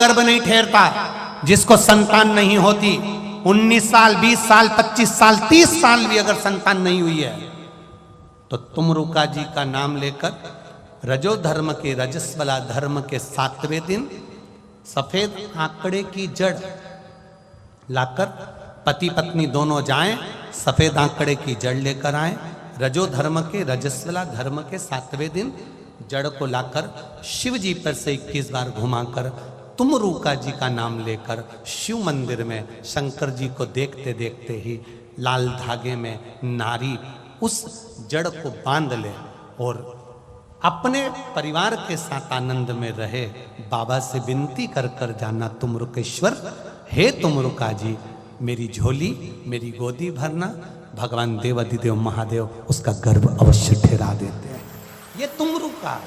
गर्भ नहीं ठहरता, जिसको संतान नहीं होती, 19 साल 20 साल 25 साल 30 साल भी अगर संतान नहीं हुई है तो तुमरुका जी का नाम लेकर रजो धर्म के रजस्वला धर्म के 7वें दिन सफेद आंकड़े की जड़ लाकर पति पत्नी दोनों जाएं, सफेद आंकड़े की जड़ लेकर आए। रजो धर्म के रजस्वला धर्म के 7वें दिन जड़ को लाकर शिव जी पर से 21 बार घुमाकर तुमरुका जी का नाम लेकर शिव मंदिर में शंकर जी को देखते देखते ही लाल धागे में नारी उस जड़ को बांध ले और अपने परिवार के साथ आनंद में रहे। बाबा से विनती कर कर जाना, तुमरुकेश्वर, हे तुमरुका जी, मेरी झोली मेरी गोदी भरना। भगवान देवाधिदेव महादेव उसका गर्भ अवश्य ठहरा देते हैं। ये तुमरुका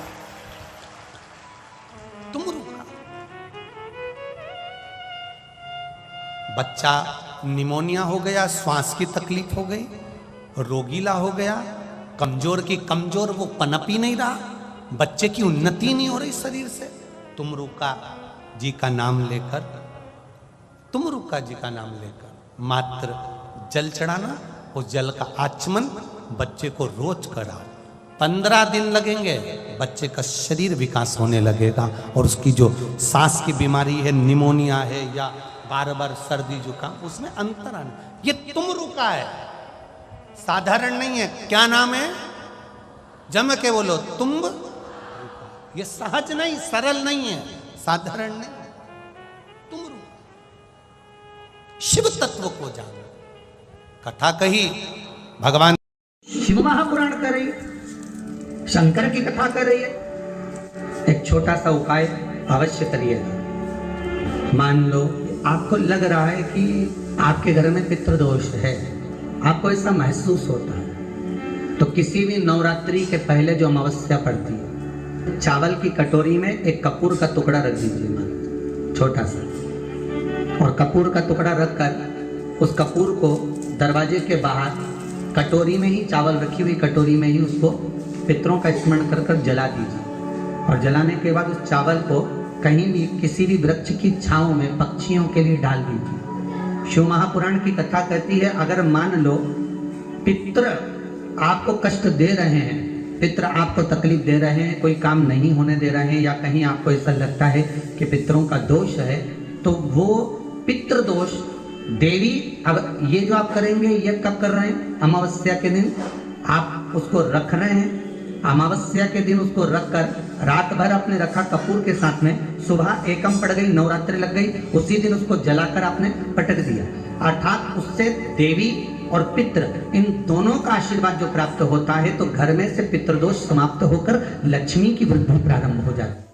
बच्चा निमोनिया हो गया, श्वास की तकलीफ हो गई, रोगीला हो गया, कमजोर की कमजोर, वो पनप ही नहीं रहा, बच्चे की उन्नति नहीं हो रही शरीर से। तुमरुका जी का नाम लेकर, तुमरुका जी का नाम लेकर मात्र जल चढ़ाना, उस जल का आचमन बच्चे को रोज करा। 15 दिन लगेंगे, बच्चे का शरीर विकास होने लगेगा और उसकी जो सांस की बीमारी है, निमोनिया है या बार बार सर्दी जुकाम, उसमें अंतर आना। ये तुमरुका है, साधारण नहीं है। क्या नाम है? जम के बोलो, तुम। ये सहज नहीं, सरल नहीं है, साधारण नहीं, तुमरुका। शिव तत्व को जानो। कथा कही, भगवान शिव महापुराण कर रही है, शंकर की कथा कर रही है। एक छोटा सा उपाय अवश्य करिएगा। मान लो आपको लग रहा है कि आपके घर में पितृदोष है, आपको ऐसा महसूस होता है, तो किसी भी नवरात्रि के पहले जो अमावस्या पड़ती है, चावल की कटोरी में एक कपूर का टुकड़ा रख दीजिए, मान छोटा सा, और कपूर का टुकड़ा रखकर उस कपूर को दरवाजे के बाहर कटोरी में ही, चावल रखी हुई कटोरी में ही उसको पितरों का स्मरण कर कर जला दीजिए। और जलाने के बाद उस चावल को कहीं भी किसी भी वृक्ष की छांव में पक्षियों के लिए डाल दीजिए। शिव महापुराण की कथा कहती है, अगर मान लो पितृ आपको कष्ट दे रहे हैं, पितृ आपको तकलीफ दे रहे हैं, कोई काम नहीं होने दे रहे हैं, या कहीं आपको ऐसा लगता है कि पितरों का दोष है, तो वो पितृदोष देवी, अब ये जो आप करेंगे, ये कब कर रहे हैं? अमावस्या के दिन आप उसको रख रहे हैं। अमावस्या के दिन उसको रखकर रात भर आपने रखा कपूर के साथ में, सुबह एकम पड़ गई, नवरात्रि लग गई, उसी दिन उसको जलाकर आपने पटक दिया। अर्थात उससे देवी और पितृ इन दोनों का आशीर्वाद जो प्राप्त होता है, तो घर में से पितृदोष समाप्त होकर लक्ष्मी की वृद्धि प्रारंभ हो जाती।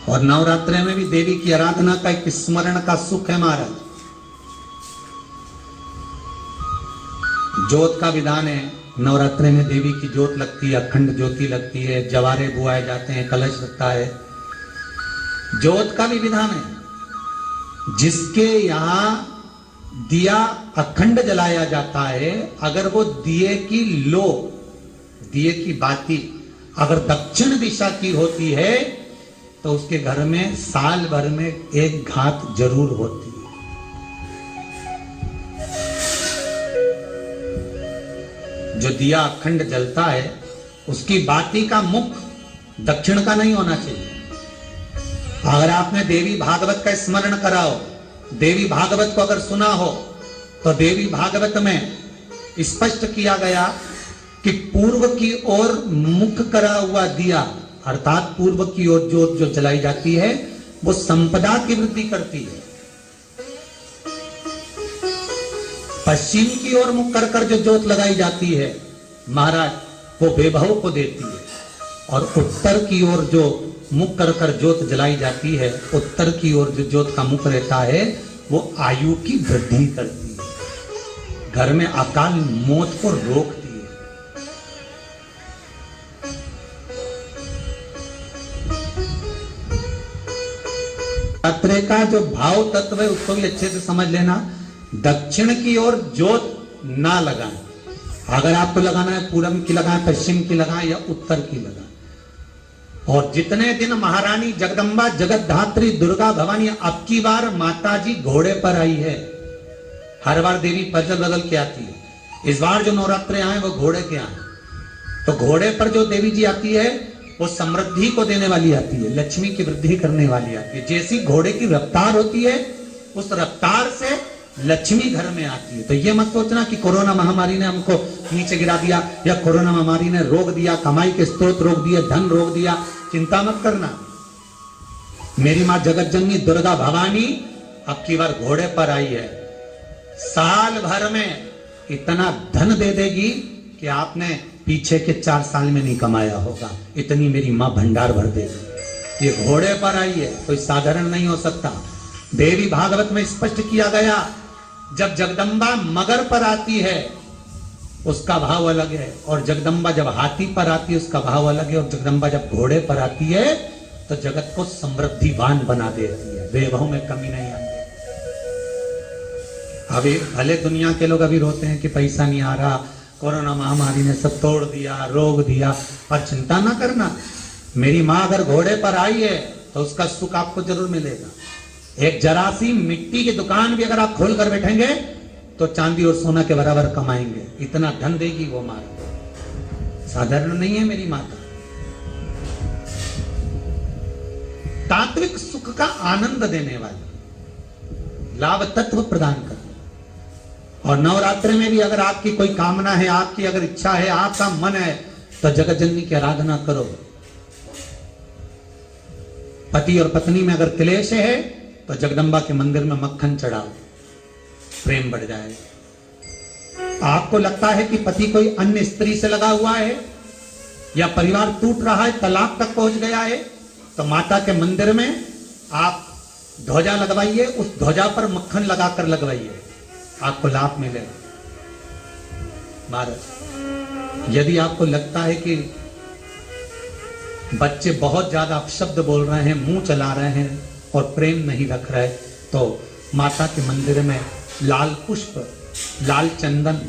और नवरात्रि में भी देवी की आराधना का एक स्मरण का सुख है महाराज। ज्योत का विधान है, नवरात्रि में देवी की ज्योत लगती है, अखंड ज्योति लगती है, जवारे बुआए जाते हैं, कलश लगता है। ज्योत का भी विधान है। जिसके यहाँ दिया अखंड जलाया जाता है, अगर वो दिए की लो, दिए की बाती अगर दक्षिण दिशा की होती है, तो उसके घर में साल भर में एक घात जरूर होती है। जो दिया अखंड जलता है, उसकी बाती का मुख दक्षिण का नहीं होना चाहिए। अगर आपने देवी भागवत का स्मरण कराओ, देवी भागवत को अगर सुना हो, तो देवी भागवत में स्पष्ट किया गया कि पूर्व की ओर मुख करा हुआ दिया, अर्थात पूर्व की ओर ज्योत जो जलाई जाती है, वो संपदा की वृद्धि करती है। पश्चिम की ओर मुख कर कर जो ज्योत लगाई जाती है महाराज, वो वैभव को देती है। और उत्तर की ओर जो मुख कर कर ज्योत जलाई जाती है, उत्तर की ओर जो ज्योत का मुख रहता है, वो आयु की वृद्धि करती है, घर में अकाल मौत को रोकती है। रात्रि का जो भाव तत्व है उसको भी अच्छे से समझ लेना। दक्षिण की ओर ज्योत ना लगाएं। अगर आपको लगाना है पूरब की लगाएं, पश्चिम की लगाएं या उत्तर की लगाएं। और जितने दिन महारानी जगदम्बा जगत धात्री दुर्गा भवानी, अब की बार माता जी घोड़े पर आई है। हर बार देवी बदल बदल के आती है, इस बार जो नवरात्रे आए वो घोड़े के आए। तो घोड़े पर जो देवी जी आती है वो समृद्धि को देने वाली आती है, लक्ष्मी की वृद्धि करने वाली आती है। जैसी घोड़े की रफ्तार होती है उस रफ्तार से लक्ष्मी घर में आती है। तो ये मत सोचना कि कोरोना महामारी ने हमको नीचे गिरा दिया या कोरोना महामारी ने रोक दिया, कमाई के स्रोत रोक दिए, धन रोक दिया। चिंता मत करना, मेरी मां जगत जननी दुर्गा भवानी अब की बार घोड़े पर आई है। साल भर में इतना धन दे देगी कि आपने पीछे के 4 साल में नहीं कमाया होगा, इतनी मेरी मां भंडार भर देगी। ये घोड़े पर आई है, कोई साधारण नहीं हो सकता। देवी भागवत में स्पष्ट किया गया, जब जगदम्बा मगर पर आती है उसका भाव अलग है, और जगदम्बा जब हाथी पर आती है उसका भाव अलग है, और जगदम्बा जब घोड़े पर आती है तो जगत को समृद्धिवान बना देती है, वैभव में कमी नहीं आती। अभी भले दुनिया के लोग अभी रोते हैं कि पैसा नहीं आ रहा, कोरोना महामारी ने सब तोड़ दिया, रोक दिया, पर चिंता ना करना, मेरी मां अगर घोड़े पर आई है तो उसका सुख आपको जरूर मिलेगा। एक जरा सी मिट्टी की दुकान भी अगर आप खोल कर बैठेंगे तो चांदी और सोना के बराबर कमाएंगे, इतना धन देगी वो मां। साधारण नहीं है मेरी माता। तात्विक सुख का आनंद देने वाली, लाभ तत्व प्रदान करती। और नवरात्रि में भी अगर आपकी कोई कामना है, आपकी अगर इच्छा है, आपका मन है, तो जगत जननी की आराधना करो। पति और पत्नी में अगर क्लेश है तो जगदम्बा के मंदिर में मक्खन चढ़ाओ, प्रेम बढ़ जाएगा। आपको लगता है कि पति कोई अन्य स्त्री से लगा हुआ है या परिवार टूट रहा है, तलाक तक पहुंच गया है, तो माता के मंदिर में आप ध्वजा लगवाइए, उस ध्वजा पर मक्खन लगाकर लगवाइए, आपको लाभ मिलेगा। महाराज, यदि आपको लगता है कि बच्चे बहुत ज्यादा अपशब्द बोल रहे हैं, मुंह चला रहे हैं और प्रेम नहीं रख रहे, तो माता के मंदिर में लाल पुष्प, लाल चंदन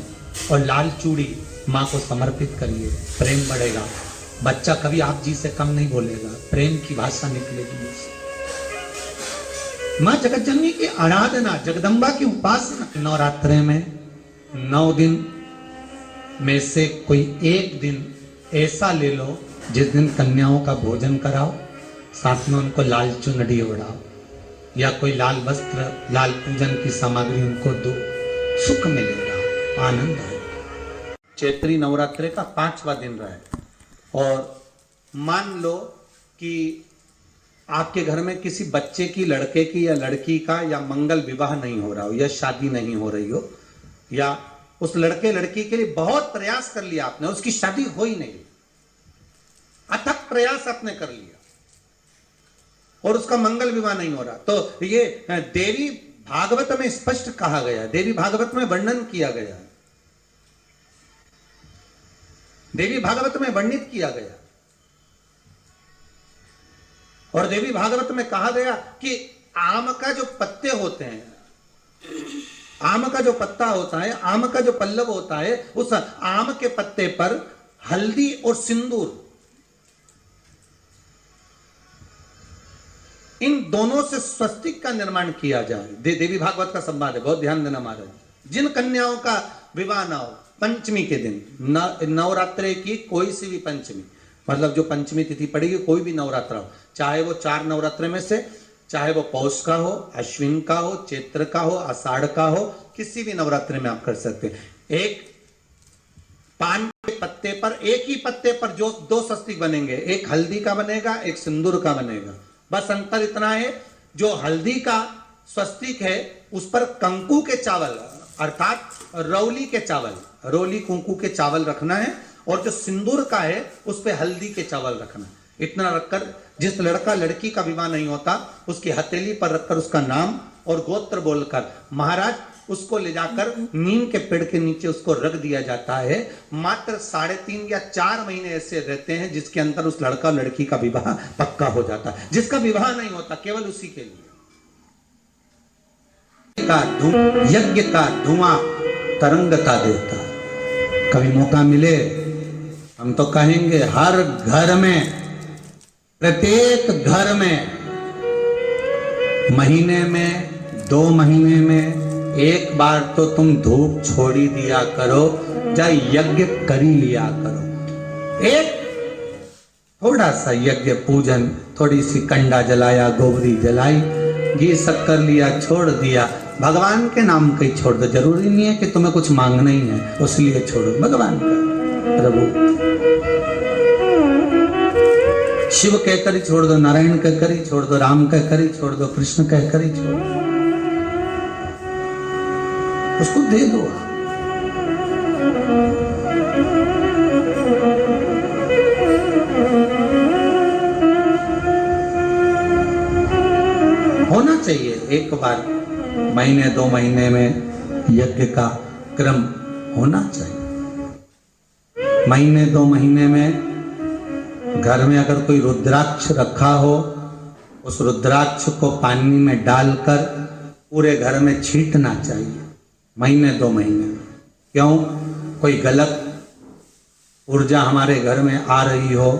और लाल चूड़ी मां को समर्पित करिए, प्रेम बढ़ेगा। बच्चा कभी आप जी से कम नहीं बोलेगा, प्रेम की भाषा निकलेगी। मां जगत जननी की आराधना, जगदम्बा की उपासना। नवरात्रे में 9 दिन में से कोई एक दिन ऐसा ले लो जिस दिन कन्याओं का भोजन कराओ, साथ में उनको लाल चुनरी उड़ाओ या कोई लाल वस्त्र, लाल पूजन की सामग्री उनको दो, सुख मिलेगा, आनंद आएगा। चैत्री नवरात्रे का 5वां दिन रहा है, और मान लो कि आपके घर में किसी बच्चे की, लड़के की या लड़की का या मंगल विवाह नहीं हो रहा हो या शादी नहीं हो रही हो, या उस लड़के लड़की के लिए बहुत प्रयास कर लिया आपने, उसकी शादी हो ही नहीं, अथक प्रयास आपने कर लिया और उसका मंगल विवाह नहीं हो रहा, तो ये देवी भागवत में स्पष्ट कहा गया, देवी भागवत में वर्णन किया गया, देवी भागवत में वर्णित किया गया। और देवी भागवत में कहा गया कि आम का जो पत्ते होते हैं, आम का जो पत्ता होता है, आम का जो पल्लव होता है, उस आम के पत्ते पर हल्दी और सिंदूर, इन दोनों से स्वस्तिक का निर्माण किया जाए। देवी भागवत का संवाद है, बहुत ध्यान देना महाराज। जिन कन्याओं का विवाह ना हो, पंचमी के दिन, नवरात्रे की कोई सी भी पंचमी, मतलब जो पंचमी तिथि पड़ेगी, कोई भी नवरात्रा हो, चाहे वो 4 नवरात्रे में से, चाहे वो पौष का हो, अश्विन का हो, चैत्र का हो, आषाढ़ का हो, किसी भी नवरात्रे में आप कर सकते हैं। एक पान के पत्ते पर, एक ही पत्ते पर जो 2 स्वस्तिक बनेंगे, एक हल्दी का बनेगा, एक सिंदूर का बनेगा। बस अंतर इतना है, जो हल्दी का स्वस्तिक है उस पर कंकु के चावल, अर्थात रौली के चावल, रोली कुंकू के चावल रखना है, और जो सिंदूर का है उस पे हल्दी के चावल रखना। इतना रखकर जिस लड़का लड़की का विवाह नहीं होता उसकी हथेली पर रखकर उसका नाम और गोत्र बोलकर महाराज उसको ले जाकर नीम के पेड़ के नीचे उसको रख दिया जाता है। मात्र 3.5 या 4 महीने ऐसे रहते हैं जिसके अंदर उस लड़का लड़की का विवाह पक्का हो जाता है। जिसका विवाह नहीं होता केवल उसी के लिए यज्ञ का धुआं तरंगता देता। कभी मौका मिले हम तो कहेंगे हर घर में प्रत्येक घर में महीने में 2 महीने में एक बार तो तुम धूप छोड़ी दिया करो, या यज्ञ करी लिया करो। एक थोड़ा सा यज्ञ पूजन, थोड़ी सी कंडा जलाया, गोबरी जलाई, घी शक्कर लिया, छोड़ दिया, भगवान के नाम का ही छोड़ दो। जरूरी नहीं है कि तुम्हें कुछ मांगना ही है, उसलिए छोड़ो भगवान का, प्रभु शिव कहकर ही छोड़ दो, नारायण कहकर ही छोड़ दो, राम कहकर ही छोड़ दो, कृष्ण कहकर ही छोड़ दो, उसको दे दो। होना चाहिए एक बार महीने 2 महीने में यज्ञ का क्रम होना चाहिए। महीने 2 महीने में घर में अगर कोई रुद्राक्ष रखा हो, उस रुद्राक्ष को पानी में डालकर पूरे घर में छींटना चाहिए महीने 2 महीने। क्यों? कोई गलत ऊर्जा हमारे घर में आ रही हो,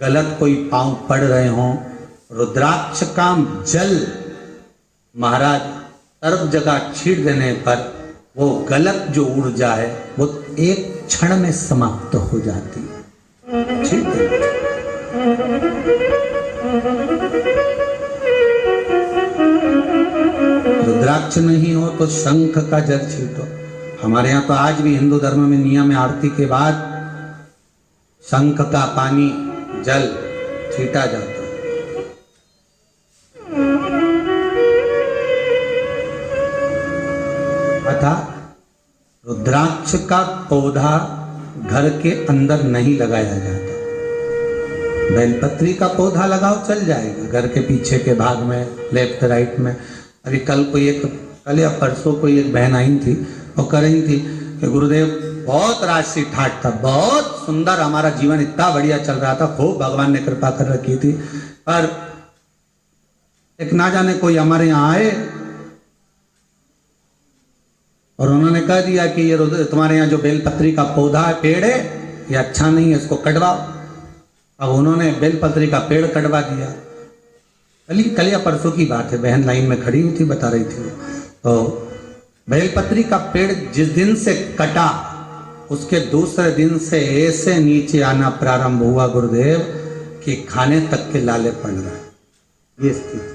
गलत कोई पांव पड़ रहे हो, रुद्राक्ष का जल महाराज सर्व जगह छीट देने पर वो गलत जो ऊर्जा है वो एक क्षण में समाप्त हो जाती है। छीट देना। रुद्राक्ष नहीं हो तो शंख का जल छीटो। हमारे यहाँ तो आज भी हिंदू धर्म में नियम है, आरती के बाद शंख का पानी जल छीटा जाता है। अथा रुद्राक्ष का पौधा घर के अंदर नहीं लगाया जाता। बेलपत्री का पौधा लगाओ, चल जाएगा घर के पीछे के भाग में, लेफ्ट राइट में। अभी कल या परसों कोई एक बहन आई थी, वो कह रही थी कि गुरुदेव बहुत राशि ठाट था, बहुत सुंदर, हमारा जीवन इतना बढ़िया चल रहा था, खूब भगवान ने कृपा कर रखी थी, पर एक ना जाने कोई हमारे यहाँ आए और उन्होंने कह दिया कि ये तुम्हारे यहाँ जो बेलपत्री का पौधा है, पेड़ है, ये अच्छा नहीं है, इसको कटवाओ। अब उन्होंने बेलपत्री का पेड़ कटवा दिया। कल या परसों की बात है, बहन लाइन में खड़ी हुई थी, बता रही थी। तो बेलपत्री का पेड़ जिस दिन से कटा, उसके दूसरे दिन से ऐसे नीचे आना प्रारंभ हुआ गुरुदेव कि खाने तक के लाले पड़ रहे। ये स्थिति